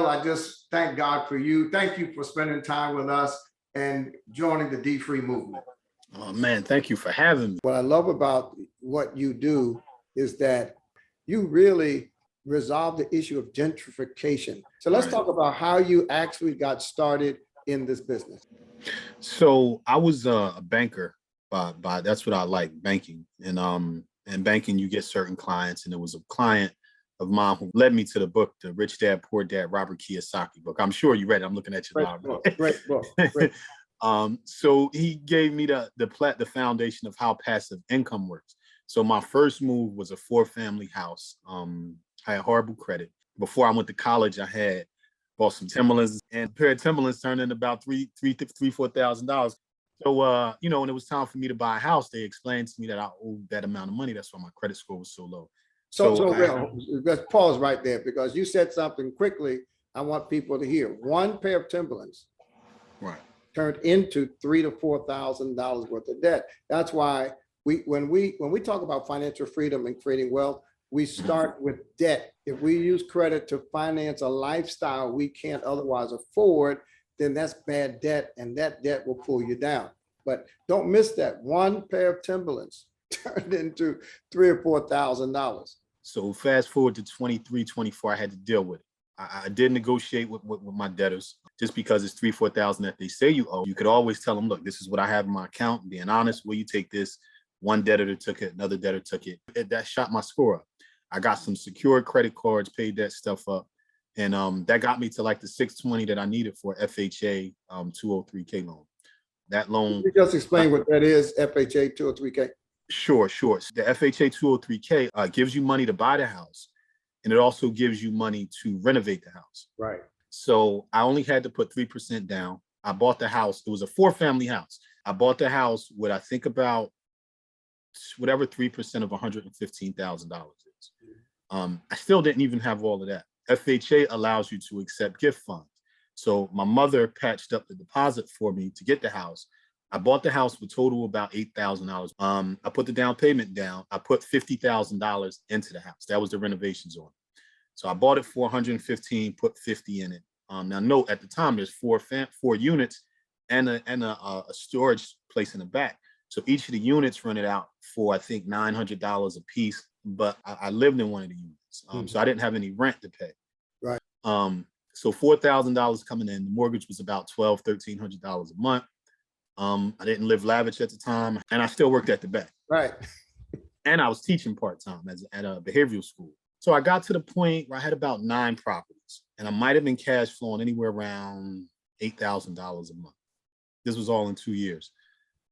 Will, I just thank God for you. Thank you for spending time with us and joining the dfree movement. Oh man, thank you for having me. What I love about what you do is that you really resolve the issue of gentrification. So let's talk about how you actually got started in this business. So I was a banker by that's what I like, banking. And banking you get certain clients, and there was a client of mine who led me to the book, the Rich Dad Poor Dad, Robert Kiyosaki book. I'm sure you read it. I'm looking at you now. Great book. Great. So he gave me the foundation of how passive income works. So my first move was a 4-family house. I had horrible credit. Before I went to college, I had bought some Timberlands, and a pair of Timberlands turned in about $4,000. So when it was time for me to buy a house, they explained to me that I owed that amount of money. That's why my credit score was so low. Let's pause right there, because you said something quickly I want people to hear. One pair of Timberlands turned into $3,000 to $4,000 worth of debt. That's why when we talk about financial freedom and creating wealth, we start with debt. If we use credit to finance a lifestyle we can't otherwise afford, then that's bad debt, and that debt will pull you down. But don't miss that. One pair of Timberlands turned into $3,000 or $4,000. So fast forward to 23, 24, I had to deal with it. I did negotiate with my debtors. Just because it's $3,000, $4,000 that they say you owe, you could always tell them, look, this is what I have in my account, and being honest, will you take this? One debtor took it, another debtor took it. That shot my score up. I got some secured credit cards, paid that stuff up. And that got me to like the 620 that I needed for FHA 203K loan. That loan. Can you just explain what that is, FHA 203K? Sure. So the FHA 203K gives you money to buy the house, and it also gives you money to renovate the house. Right. So I only had to put 3% down. I bought the house. It was a 4-family house. I bought the house with, I think, about whatever 3% of $115,000 is. I still didn't even have all of that. FHA allows you to accept gift funds. So my mother patched up the deposit for me to get the house. I bought the house with total about $8,000. I put the down payment down. I put $50,000 into the house. That was the renovations on it. So I bought it for 115, put 50 in it. Now note, at the time there's four units and a storage place in the back. So each of the units rented out for, I think, $900 a piece. But I lived in one of the units, so I didn't have any rent to pay. Right. So $4,000 coming in. The mortgage was about $1,200, $1,300 a month. I didn't live lavish at the time, and I still worked at the bank. Right. And I was teaching part-time at a behavioral school. So I got to the point where I had about 9 properties, and I might have been cash flowing anywhere around $8,000 a month. This was all in 2 years.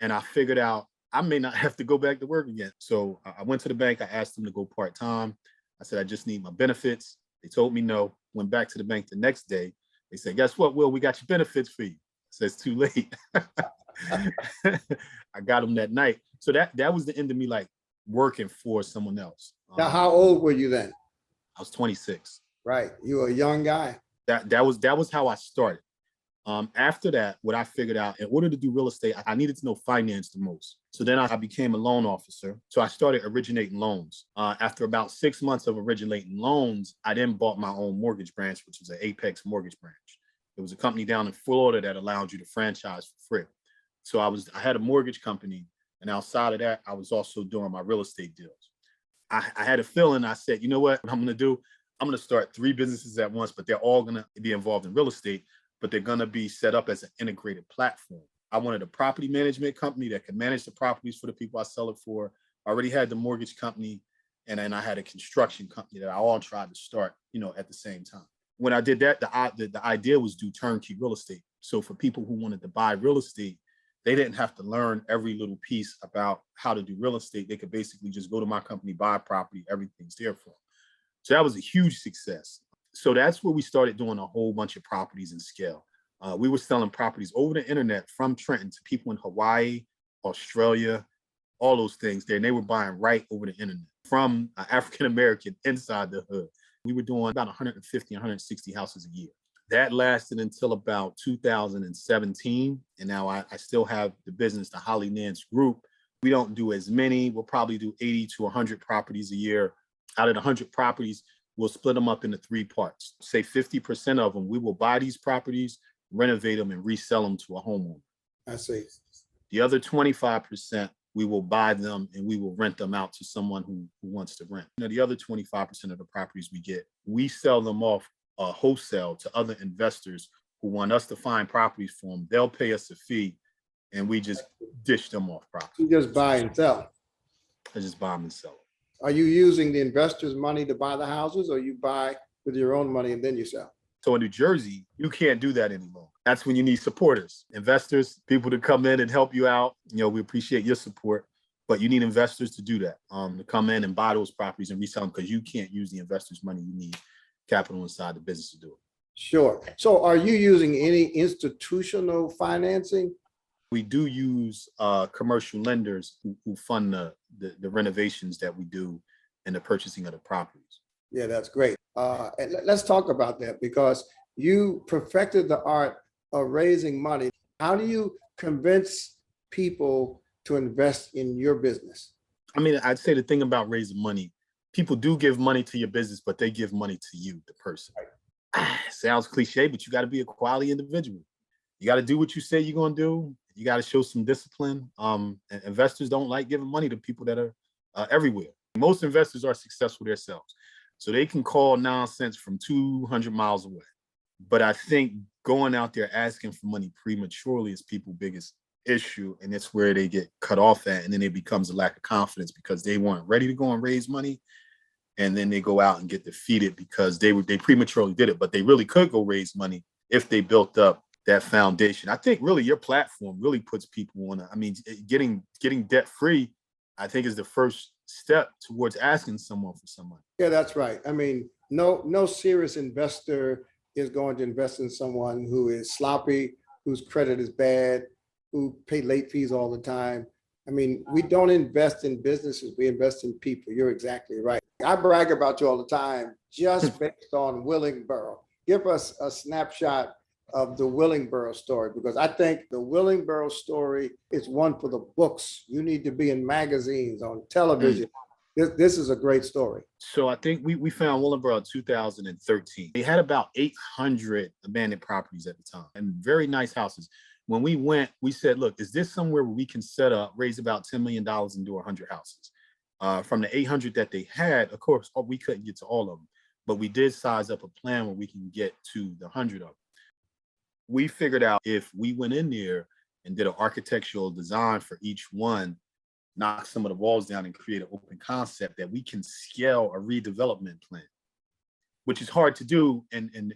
And I figured out I may not have to go back to work again. So I went to the bank. I asked them to go part-time. I said, I just need my benefits. They told me no. Went back to the bank the next day. They said, guess what, Will? We got your benefits for you. I said, it's too late. I got them that night. So that was the end of me, like, working for someone else. Now, how old were you then? I was 26. Right. You were a young guy. That was how I started. After that, what I figured out, in order to do real estate, I needed to know finance the most. So then I became a loan officer. So I started originating loans. After about 6 months of originating loans, I then bought my own mortgage branch, which was an Apex mortgage branch. It was a company down in Florida that allowed you to franchise for free. So I had a mortgage company, and outside of that, I was also doing my real estate deals. I had a feeling. I said, you know what I'm going to do? I'm going to start 3 businesses at once, but they're all going to be involved in real estate, but they're going to be set up as an integrated platform. I wanted a property management company that could manage the properties for the people I sell it for. I already had the mortgage company, and then I had a construction company that I all tried to start, at the same time. When I did that, the idea was do turnkey real estate. So for people who wanted to buy real estate, they didn't have to learn every little piece about how to do real estate. They could basically just go to my company, buy a property, everything's there for them. So that was a huge success. So that's where we started doing a whole bunch of properties in scale. We were selling properties over the internet from Trenton to people in Hawaii, Australia, all those things there. And they were buying right over the internet from African-American inside the hood. We were doing about 150, 160 houses a year. That lasted until about 2017. And now I still have the business, the Holly Nance Group. We don't do as many. We'll probably do 80 to 100 properties a year. Out of the 100 properties, we'll split them up into 3 parts. Say 50% of them, we will buy these properties, renovate them, and resell them to a homeowner. I see. The other 25%, we will buy them and we will rent them out to someone who wants to rent. Now, the other 25% of the properties we get, we sell them off wholesale to other investors who want us to find properties for them. They'll pay us a fee and we just dish them off property. You just buy and sell. I just buy them and sell them. Are you using the investors' money to buy the houses, or you buy with your own money and then you sell? So in New Jersey, you can't do that anymore. That's when you need supporters, investors, people to come in and help you out. You know, we appreciate your support, but you need investors to do that, to come in and buy those properties and resell them, because you can't use the investors' money. You need capital inside the business to do it. Sure. So are you using any institutional financing? We do use commercial lenders who fund the renovations that we do and the purchasing of the properties. Yeah, that's great. And let's talk about that, because you perfected the art of raising money. How do you convince people to invest in your business? I mean, I'd say the thing about raising money, people do give money to your business, but they give money to you, the person. Sounds cliche, but you got to be a quality individual. You got to do what you say you're going to do. You got to show some discipline. And investors don't like giving money to people that are everywhere. Most investors are successful themselves, so they can call nonsense from 200 miles away. But I think going out there asking for money prematurely is people's biggest issue, and it's where they get cut off at, and then it becomes a lack of confidence because they weren't ready to go and raise money, and then they go out and get defeated because they prematurely did it. But they really could go raise money if they built up that foundation. I think really your platform really puts people on. I mean, getting debt free, I think, is the first step towards asking someone for some money. Yeah, that's right. I mean, no serious investor is going to invest in someone who is sloppy, whose credit is bad, who pay late fees all the time. I mean, we don't invest in businesses, we invest in people. You're exactly right. I brag about you all the time, just based on Willingboro. Give us a snapshot of the Willingboro story, because I think the Willingboro story is one for the books. You need to be in magazines, on television. This is a great story. So I think we found Willingboro in 2013. They had about 800 abandoned properties at the time and very nice houses. When we went, we said, look, is this somewhere where we can set up, raise about $10 million and do 100 houses? From the 800 that they had, of course, we couldn't get to all of them, but we did size up a plan where we can get to the 100 of them. We figured out if we went in there and did an architectural design for each one, knock some of the walls down and create an open concept, that we can scale a redevelopment plan, which is hard to do in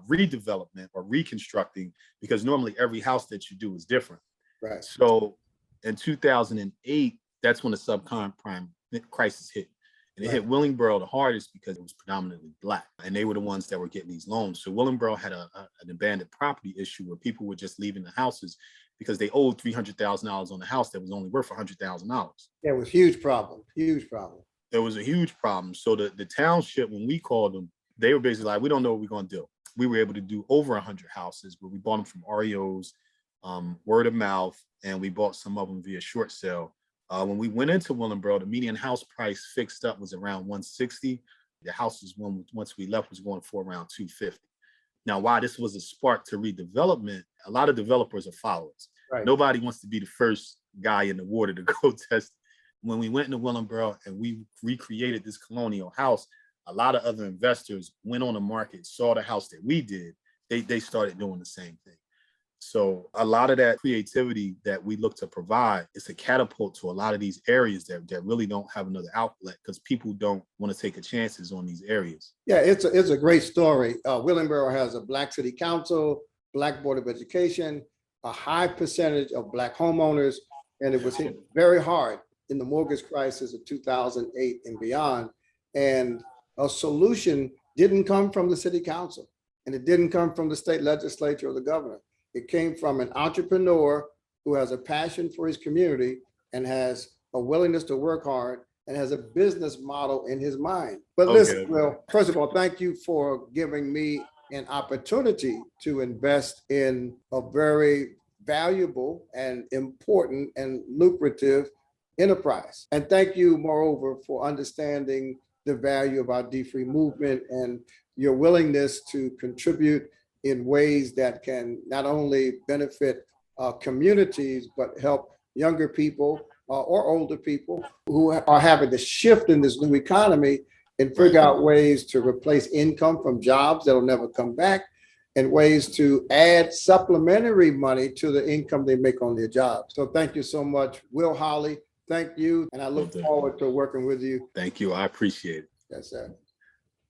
redevelopment or reconstructing, because normally every house that you do is different. Right. So in 2008, that's when the subprime crisis hit. And it hit Willingboro the hardest because it was predominantly Black, and they were the ones that were getting these loans. So Willingboro had an abandoned property issue where people were just leaving the houses because they owed $300,000 on the house that was only worth $100,000. Yeah, it was a huge problem, huge problem. It was a huge problem. So the township, when we called them, they were basically like, we don't know what we're going to do. We were able to do over 100 houses, where we bought them from REOs, word of mouth, and we bought some of them via short sale. When we went into Willingboro, the median house price fixed up was around $160. The houses, once we left, was going for around $250. Now, why this was a spark to redevelopment, a lot of developers are followers. Right. Nobody wants to be the first guy in the water to go test. When we went into Willingboro and we recreated this colonial house, a lot of other investors went on the market, saw the house that we did, they started doing the same thing. So a lot of that creativity that we look to provide is a catapult to a lot of these areas that really don't have another outlet, because people don't want to take a chances on these areas. Yeah, it's a great story. Willingboro has a Black city council, Black board of education, a high percentage of Black homeowners, and it was hit very hard in the mortgage crisis of 2008 and beyond. And a solution didn't come from the city council, and it didn't come from the state legislature or the governor. It came from an entrepreneur who has a passion for his community and has a willingness to work hard and has a business model in his mind. But listen, well, first of all, thank you for giving me an opportunity to invest in a very valuable and important and lucrative enterprise. And thank you, moreover, for understanding the value of our dfree movement and your willingness to contribute in ways that can not only benefit communities, but help younger people or older people who are having to shift in this new economy and figure out ways to replace income from jobs that'll never come back and ways to add supplementary money to the income they make on their jobs. So thank you so much, Will, Holly. Thank you. And I look forward to working with you. Thank you. I appreciate it. Yes, sir.